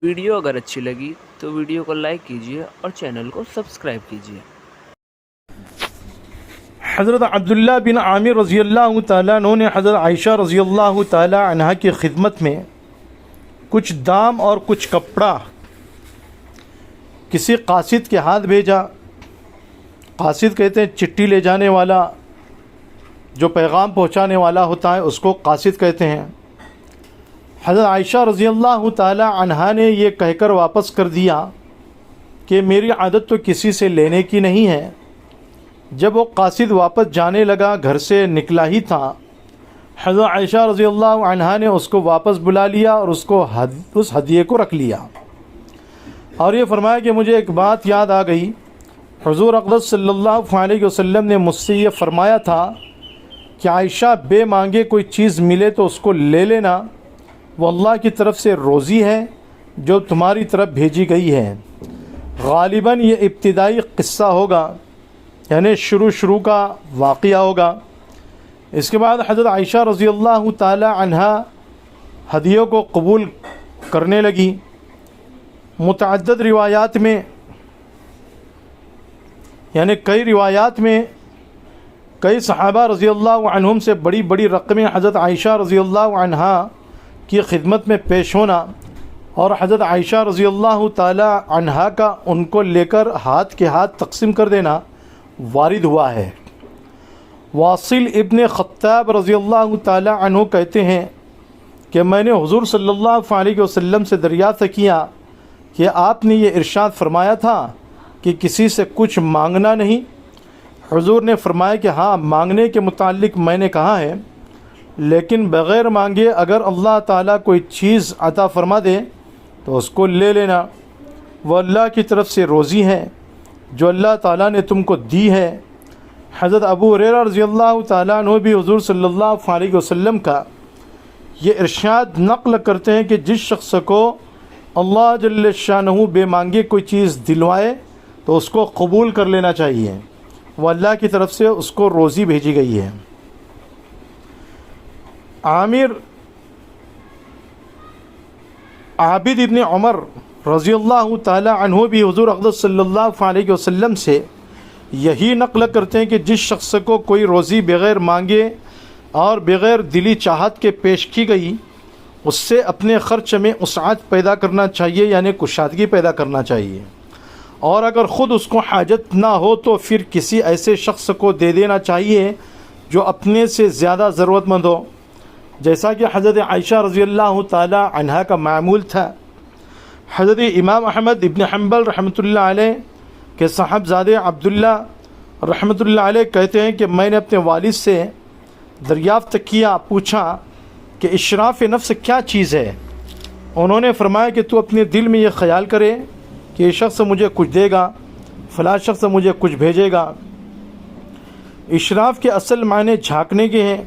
Video اگر اچھی لگی تو ویڈیو کو لائک کیجیے اور چینل کو سبسکرائب کیجیے۔ حضرت عبداللہ بن عامر رضی اللہ تعالیٰ عنہ نے حضرت عائشہ رضی اللہ تعالیٰ عنہا کی خدمت میں کچھ دام اور کچھ کپڑا کسی قاصد کے ہاتھ بھیجا۔ قاصد کہتے ہیں چٹھی لے جانے والا، جو پیغام پہنچانے والا ہوتا ہے اس کو قاصد کہتے ہیں۔ حضرت عائشہ رضی اللہ تعالیٰ عنہا نے یہ کہہ کر واپس کر دیا کہ میری عادت تو کسی سے لینے کی نہیں ہے۔ جب وہ قاصد واپس جانے لگا، گھر سے نکلا ہی تھا، حضرت عائشہ رضی اللہ عنہا نے اس کو واپس بلا لیا اور اس ہدیے کو رکھ لیا، اور یہ فرمایا کہ مجھے ایک بات یاد آ گئی۔ حضور اقدس صلی اللہ علیہ وسلم نے مجھ سے یہ فرمایا تھا کہ عائشہ بے مانگے کوئی چیز ملے تو اس کو لے لینا، وہ اللہ کی طرف سے روزی ہے جو تمہاری طرف بھیجی گئی ہے۔ غالباً یہ ابتدائی قصہ ہوگا، یعنی شروع کا واقعہ ہوگا۔ اس کے بعد حضرت عائشہ رضی اللہ تعالی عنہا ہدیوں کو قبول کرنے لگی۔ متعدد روایات میں، یعنی کئی روایات میں کئی صحابہ رضی اللہ عنہم سے بڑی بڑی رقمیں حضرت عائشہ رضی اللہ عنہا کی خدمت میں پیش ہونا اور حضرت عائشہ رضی اللہ تعالی عنہا کا ان کو لے کر ہاتھ کے ہاتھ تقسیم کر دینا وارد ہوا ہے۔ واصل ابن خطاب رضی اللہ تعالی عنہ کہتے ہیں کہ میں نے حضور صلی اللہ علیہ وسلم سے دریافت کیا کہ آپ نے یہ ارشاد فرمایا تھا کہ کسی سے کچھ مانگنا نہیں۔ حضور نے فرمایا کہ ہاں، مانگنے کے متعلق میں نے کہا ہے، لیکن بغیر مانگے اگر اللہ تعالیٰ کوئی چیز عطا فرما دے تو اس کو لے لینا، وہ اللہ کی طرف سے روزی ہے جو اللہ تعالیٰ نے تم کو دی ہے۔ حضرت ابو ہریرہ رضی اللہ تعالیٰ عنہ بھی حضور صلی اللہ علیہ وسلم کا یہ ارشاد نقل کرتے ہیں کہ جس شخص کو اللہ جل شانہ بے مانگے کوئی چیز دلوائے تو اس کو قبول کر لینا چاہیے، وہ اللہ کی طرف سے اس کو روزی بھیجی گئی ہے۔ عابد ابن عمر رضی اللہ تعالی عنہ بھی حضور اقدس صلی اللہ علیہ وسلم سے یہی نقل کرتے ہیں کہ جس شخص کو کوئی روزی بغیر مانگے اور بغیر دلی چاہت کے پیش کی گئی، اس سے اپنے خرچ میں وسعت پیدا کرنا چاہیے، یعنی کشادگی پیدا کرنا چاہیے، اور اگر خود اس کو حاجت نہ ہو تو پھر کسی ایسے شخص کو دے دینا چاہیے جو اپنے سے زیادہ ضرورت مند ہو، جیسا کہ حضرت عائشہ رضی اللہ تعالی عنہا کا معمول تھا۔ حضرت امام احمد ابن حنبل رحمۃ اللہ علیہ کے صاحبزادے عبداللہ رحمۃ اللہ علیہ کہتے ہیں کہ میں نے اپنے والد سے دریافت کیا، پوچھا کہ اشراف نفس کیا چیز ہے؟ انہوں نے فرمایا کہ تو اپنے دل میں یہ خیال کرے کہ یہ شخص مجھے کچھ دے گا، فلاں شخص مجھے کچھ بھیجے گا۔ اشراف کے اصل معنی جھانکنے کے ہیں۔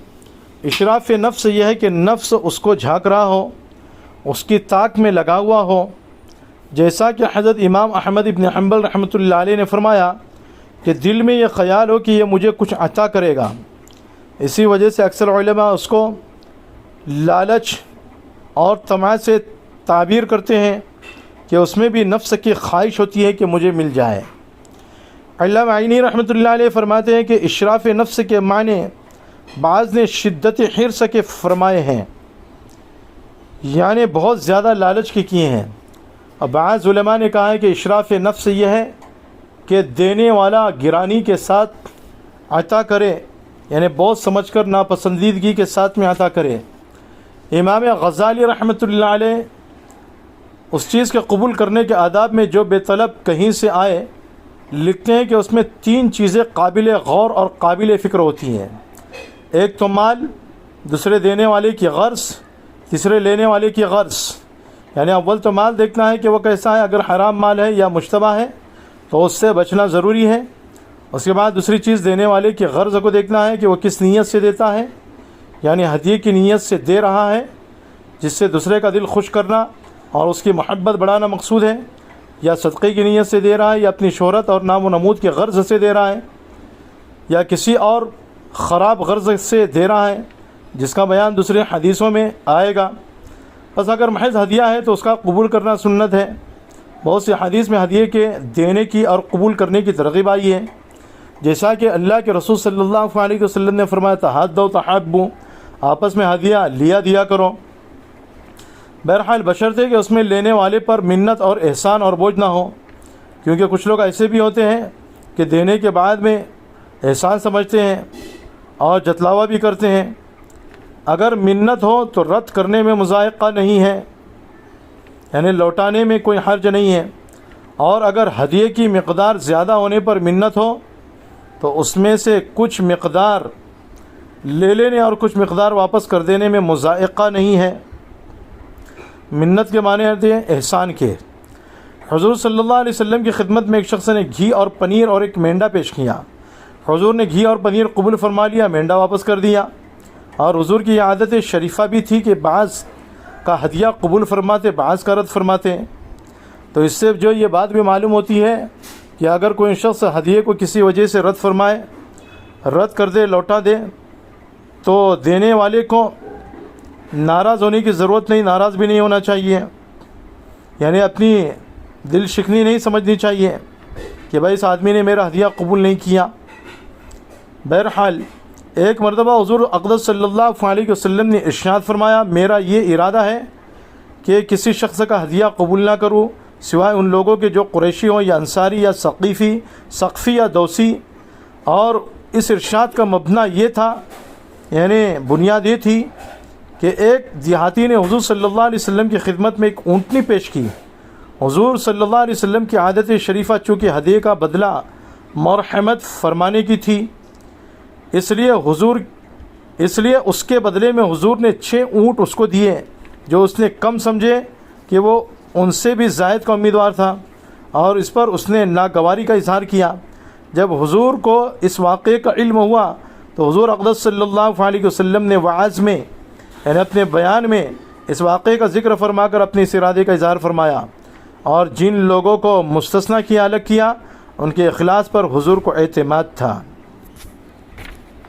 اشراف نفس یہ ہے کہ نفس اس کو جھانک رہا ہو، اس کی طاق میں لگا ہوا ہو، جیسا کہ حضرت امام احمد ابن حنبل رحمۃ اللہ علیہ نے فرمایا کہ دل میں یہ خیال ہو کہ یہ مجھے کچھ عطا کرے گا۔ اسی وجہ سے اکثر علماء اس کو لالچ اور طمع سے تعبیر کرتے ہیں کہ اس میں بھی نفس کی خواہش ہوتی ہے کہ مجھے مل جائے۔ علامہ عینی رحمۃ اللہ علیہ فرماتے ہیں کہ اشراف نفس کے معنی بعض نے شدت حرص کے فرمائے ہیں، یعنی بہت زیادہ لالچ کے کیے ہیں، اور بعض علماء نے کہا ہے کہ اشراف نفس یہ ہے کہ دینے والا گرانی کے ساتھ عطا کرے، یعنی بہت سمجھ کر ناپسندیدگی کے ساتھ میں عطا کرے۔ امام غزالی رحمۃ اللہ علیہ اس چیز کے قبول کرنے کے آداب میں جو بے طلب کہیں سے آئے لکھتے ہیں کہ اس میں 3 چیزیں قابل غور اور قابل فکر ہوتی ہیں۔ ایک تو مال، دوسرے دینے والے کی غرض، تیسرے لینے والے کی غرض، یعنی اول تو مال دیکھنا ہے کہ وہ کیسا ہے، اگر حرام مال ہے یا مشتبہ ہے تو اس سے بچنا ضروری ہے۔ اس کے بعد دوسری چیز دینے والے کی غرض کو دیکھنا ہے کہ وہ کس نیت سے دیتا ہے، یعنی ہدیے کی نیت سے دے رہا ہے جس سے دوسرے کا دل خوش کرنا اور اس کی محبت بڑھانا مقصود ہے، یا صدقے کی نیت سے دے رہا ہے، یا اپنی شہرت اور نام و نمود کی غرض سے دے رہا ہے، یا کسی اور خراب غرض سے دے رہا ہے جس کا بیان دوسرے حدیثوں میں آئے گا۔ بس اگر محض ہدیہ ہے تو اس کا قبول کرنا سنت ہے۔ بہت سی حدیث میں ہدیے کے دینے کی اور قبول کرنے کی ترغیب آئی ہے، جیسا کہ اللہ کے رسول صلی اللہ علیہ وسلم نے فرمایا تحادوا تحابوا، آپس میں ہدیہ لیا دیا کرو۔ بہرحال بشرطے کہ اس میں لینے والے پر منت اور احسان اور بوجھ نہ ہو، کیونکہ کچھ لوگ ایسے بھی ہوتے ہیں کہ دینے کے بعد میں احسان سمجھتے ہیں اور جتلاوا بھی کرتے ہیں۔ اگر منت ہو تو رد کرنے میں مذائقہ نہیں ہے، یعنی لوٹانے میں کوئی حرج نہیں ہے، اور اگر ہدیے کی مقدار زیادہ ہونے پر منت ہو تو اس میں سے کچھ مقدار لے لینے اور کچھ مقدار واپس کر دینے میں مذائقہ نہیں ہے۔ منت کے معنی ہوتے ہیں احسان کے۔ حضور صلی اللہ علیہ وسلم کی خدمت میں ایک شخص نے گھی اور پنیر اور ایک مینڈا پیش کیا۔ حضور نے گھی اور پنیر قبول فرما لیا، مینڈا واپس کر دیا، اور حضور کی یہ عادت شریفہ بھی تھی کہ بعض کا ہدیہ قبول فرماتے، بعض کا رد فرماتے۔ تو اس سے جو یہ بات بھی معلوم ہوتی ہے کہ اگر کوئی شخص ہدیے کو کسی وجہ سے رد فرمائے، رد کر دے، لوٹا دے، تو دینے والے کو ناراض ہونے کی ضرورت نہیں، ناراض بھی نہیں ہونا چاہیے، یعنی اپنی دل شکنی نہیں سمجھنی چاہیے کہ بھائی اس آدمی نے میرا ہدیہ قبول نہیں کیا۔ بہرحال ایک مرتبہ حضور اقدس صلی اللہ علیہ وسلم نے ارشاد فرمایا میرا یہ ارادہ ہے کہ کسی شخص کا ہدیہ قبول نہ کروں سوائے ان لوگوں کے جو قریشی ہوں یا انصاری یا ثقفی یا دوسی۔ اور اس ارشاد کا مبنی یہ تھا، یعنی بنیاد یہ تھی کہ ایک دیہاتی نے حضور صلی اللہ علیہ وسلم کی خدمت میں ایک اونٹنی پیش کی۔ حضور صلی اللہ علیہ وسلم کی عادت شریفہ چونکہ ہدیے کا بدلہ مرحمت فرمانے کی تھی، اس لیے اس کے بدلے میں حضور نے 6 اونٹ اس کو دیے، جو اس نے کم سمجھے کہ وہ ان سے بھی زائد کا امیدوار تھا، اور اس پر اس نے ناگواری کا اظہار کیا۔ جب حضور کو اس واقعے کا علم ہوا تو حضور اقدس صلی اللہ علیہ وسلم نے وعظ میں، یعنی اپنے بیان میں، اس واقعے کا ذکر فرما کر اپنے اس ارادے کا اظہار فرمایا، اور جن لوگوں کو مستثنیٰ کیا، الگ کیا، ان کے اخلاص پر حضور کو اعتماد تھا۔